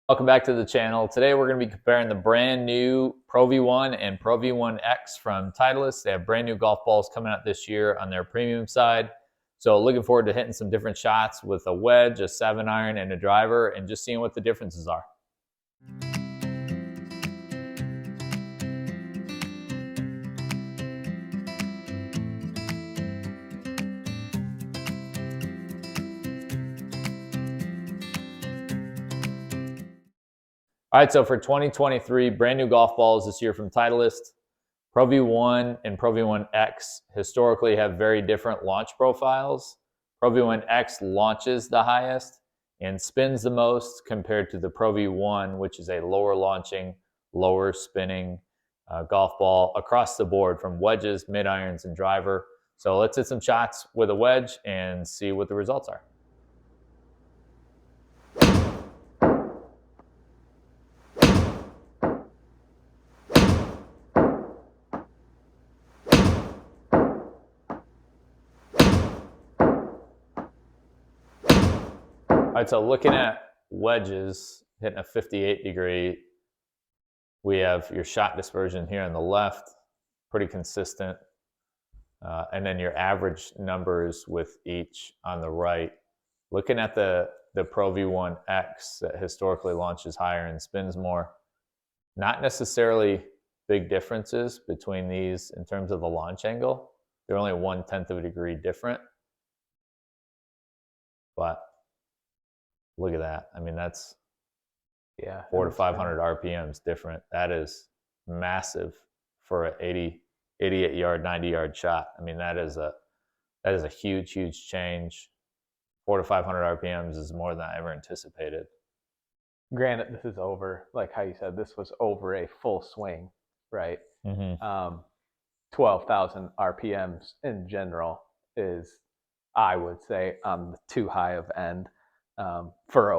Welcome back to the channel. Today we're going to be comparing the brand new Pro V1 and Pro V1x from Titleist. They have brand new golf balls coming out this year on their premium side. So looking forward to hitting some different shots with a wedge, a 7-iron, and a driver, and just seeing what the differences are. All right, so for 2023, brand new golf balls this year from Titleist. Pro V1 and Pro V1x historically have very different launch profiles. Pro V1x launches the highest and spins the most compared to the Pro V1, which is a lower launching, lower spinning golf ball across the board from wedges, mid irons, and driver. So let's hit some shots with a wedge and see what the results are. All right, so looking at wedges, hitting a 58 degree, we have your shot dispersion here on the left, pretty consistent. And then your average numbers with each on the right. Looking at the Pro V1x that historically launches higher and spins more, not necessarily big differences between these in terms of the launch angle. They're only 1/10 of a degree different. But look at that. I mean, that's 400 to 500 RPMs different. That is massive for an 88 yard, 90 yard shot. I mean, that is a huge change. 400 to 500 RPMs is more than I ever anticipated. Granted, this is over, like how you said, this was over a full swing, right? 12,000 RPMs in general is, I would say, on the too high of end for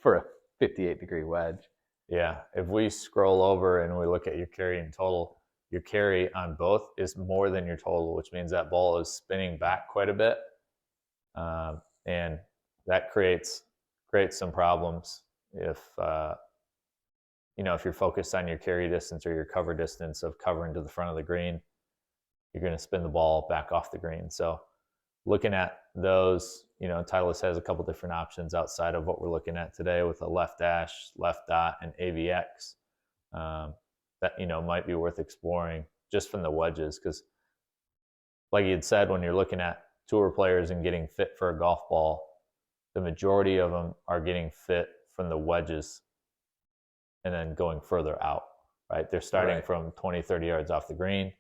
a 58 degree wedge. Yeah, if we scroll over and we look at your carry in total, your carry on both is more than your total, which means that ball is spinning back quite a bit, and that creates some problems if if you're focused on your carry distance or your cover distance of covering to the front of the green, you're going to spin the ball back off the green. So looking at those, Titleist has a couple different options outside of what we're looking at today with a left dash, left dot, and AVX that might be worth exploring just from the wedges, because like you had said, when you're looking at tour players and getting fit for a golf ball, the majority of them are getting fit from the wedges and then going further out, right? They're starting from 20, 30 yards off the green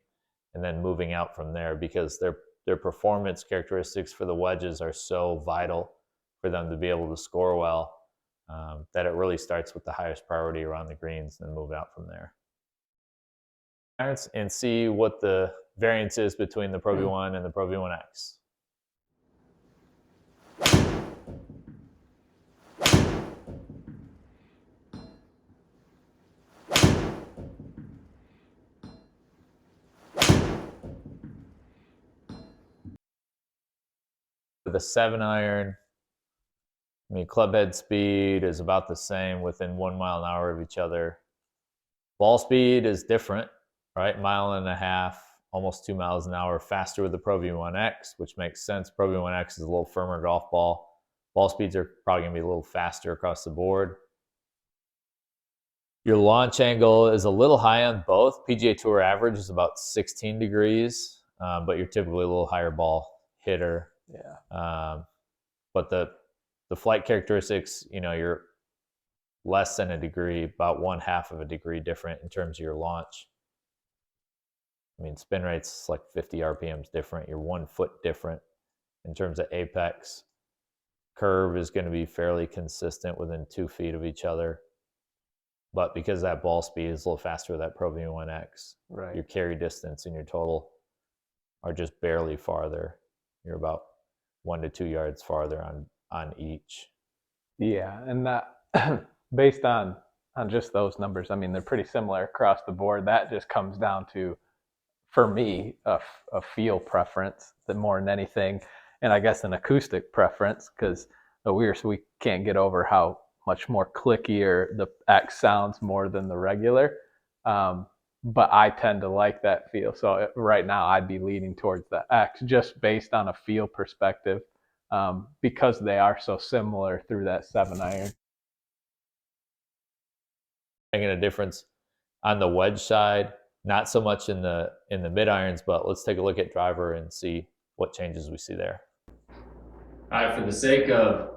and then moving out from there, because their performance characteristics for the wedges are so vital for them to be able to score well, that it really starts with the highest priority around the greens and then move out from there. And see what the variance is between the Pro V1 and the Pro V1x. The 7-iron, I mean, club head speed is about the same, within 1 mile an hour of each other. Ball speed is different, right? 1.5 miles, almost 2 miles an hour faster with the Pro V1x, which makes sense. Pro V1x is a little firmer golf ball. Ball speeds are probably going to be a little faster across the board. Your launch angle is a little high on both. PGA Tour average is about 16 degrees, but you're typically a little higher ball hitter. Yeah. But the flight characteristics, you're less than a degree, about 1/2 of a degree different in terms of your launch. I mean, spin rate's like 50 RPMs different. You're 1 foot different in terms of apex. Curve is going to be fairly consistent within 2 feet of each other. But because that ball speed is a little faster with that Pro V1x, right, your carry distance and your total are just barely farther. You're about 1 to 2 yards farther on each. Yeah, and that based on just those numbers, I mean, they're pretty similar across the board. That just comes down to, for me, a feel preference more than anything, and I guess an acoustic preference, because we can't get over how much more clickier. The X sounds more than the regular. But I tend to like that feel. So right now I'd be leaning towards the X just based on a feel perspective, because they are so similar through that 7-iron. Making a difference on the wedge side, not so much in the mid irons, but let's take a look at driver and see what changes we see there. All right, for the sake of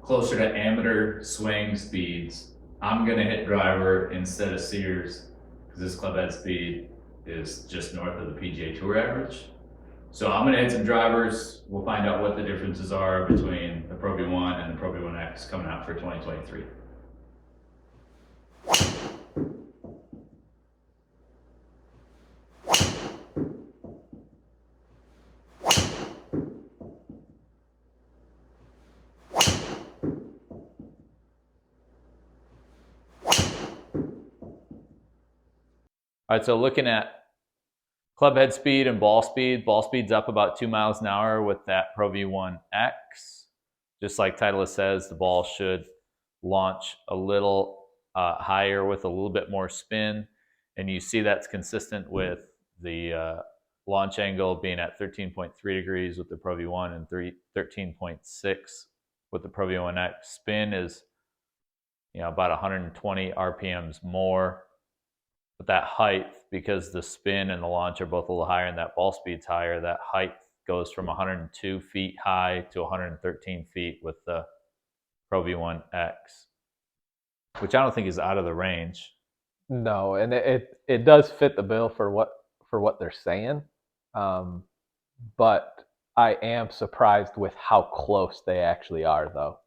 closer to amateur swing speeds, I'm gonna hit driver instead of Sears because this club head speed is just north of the PGA Tour average. So I'm gonna hit some drivers. We'll find out what the differences are between the Pro V1 and the Pro V1x coming out for 2023. All right, so looking at club head speed and ball speed's up about 2 miles an hour with that Pro V1x. Just like Titleist says, the ball should launch a little higher with a little bit more spin. And you see that's consistent with the launch angle being at 13.3 degrees with the Pro V1 and 13.6 with the Pro V1x. Spin is, about 120 RPMs more. But that height, because the spin and the launch are both a little higher and that ball speed's higher, that height goes from 102 feet high to 113 feet with the Pro V1x, which I don't think is out of the range. No, and it does fit the bill for what they're saying, but I am surprised with how close they actually are, though.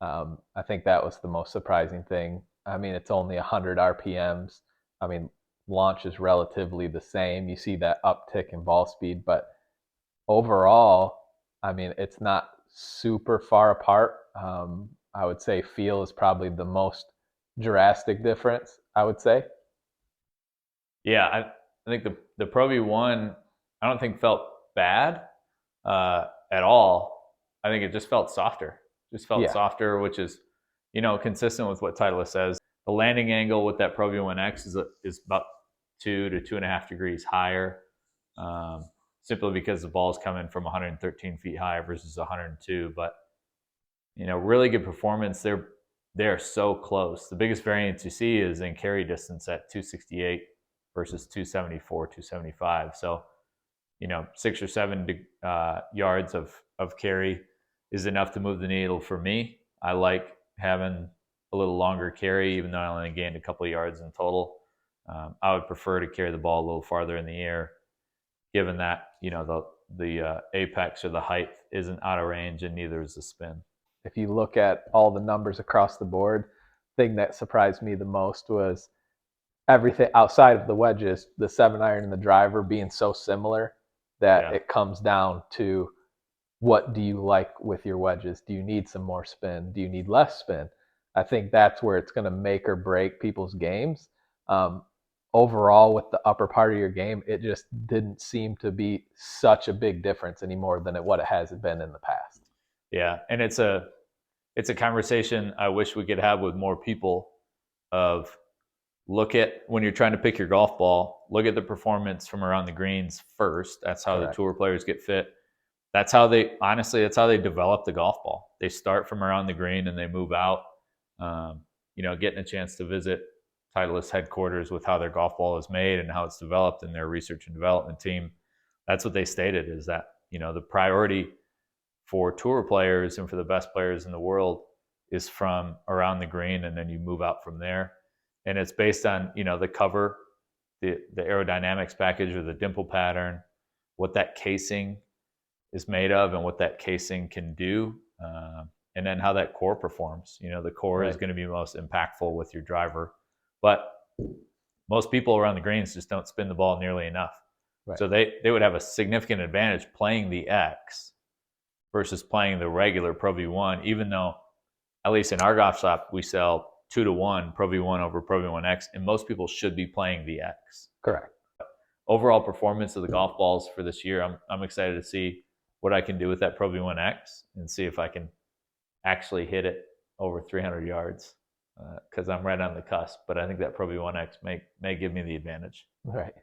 I think that was the most surprising thing. I mean, it's only 100 RPMs. I mean, launch is relatively the same. You see that uptick in ball speed, but overall, I mean, it's not super far apart. I would say feel is probably the most drastic difference, I would say. Yeah, I think the Pro V1, I don't think felt bad at all. I think it just felt softer. Softer, which is, consistent with what Titleist says. The landing angle with that Pro V1x is about 2 to 2.5 degrees higher, simply because the ball is coming from 113 feet high versus 102. But, really good performance. They're so close. The biggest variance you see is in carry distance at 268 versus 274, 275. So, 6 or 7 yards of carry is enough to move the needle for me. I like having a little longer carry, even though I only gained a couple of yards in total. I would prefer to carry the ball a little farther in the air, given that the apex or the height isn't out of range, and neither is the spin. If you look at all the numbers across the board, the thing that surprised me the most was everything outside of the wedges, the 7-iron and the driver being so similar that it comes down to, what do you like with your wedges? Do you need some more spin? Do you need less spin? I think that's where it's going to make or break people's games. Overall, with the upper part of your game, it just didn't seem to be such a big difference anymore than what it has been in the past. Yeah, and it's a conversation I wish we could have with more people. Of look at, when you're trying to pick your golf ball, look at the performance from around the greens first. That's how the tour players get fit. That's how they develop the golf ball. They start from around the green and they move out. Getting a chance to visit Titleist headquarters with how their golf ball is made and how it's developed in their research and development team. That's what they stated, is that, the priority for tour players and for the best players in the world is from around the green, and then you move out from there. And it's based on, the cover, the aerodynamics package or the dimple pattern, what that casing is made of and what that casing can do. And then how that core performs. The core is going to be most impactful with your driver. But most people around the greens just don't spin the ball nearly enough. Right. So they would have a significant advantage playing the X versus playing the regular Pro V1, even though, at least in our golf shop, we sell 2-to-1 Pro V1 over Pro V1x, and most people should be playing the X. Correct. Overall performance of the golf balls for this year, I'm excited to see what I can do with that Pro V1x and see if I can actually hit it over 300 yards because I'm right on the cusp. But I think that Pro V1x may give me the advantage. Right.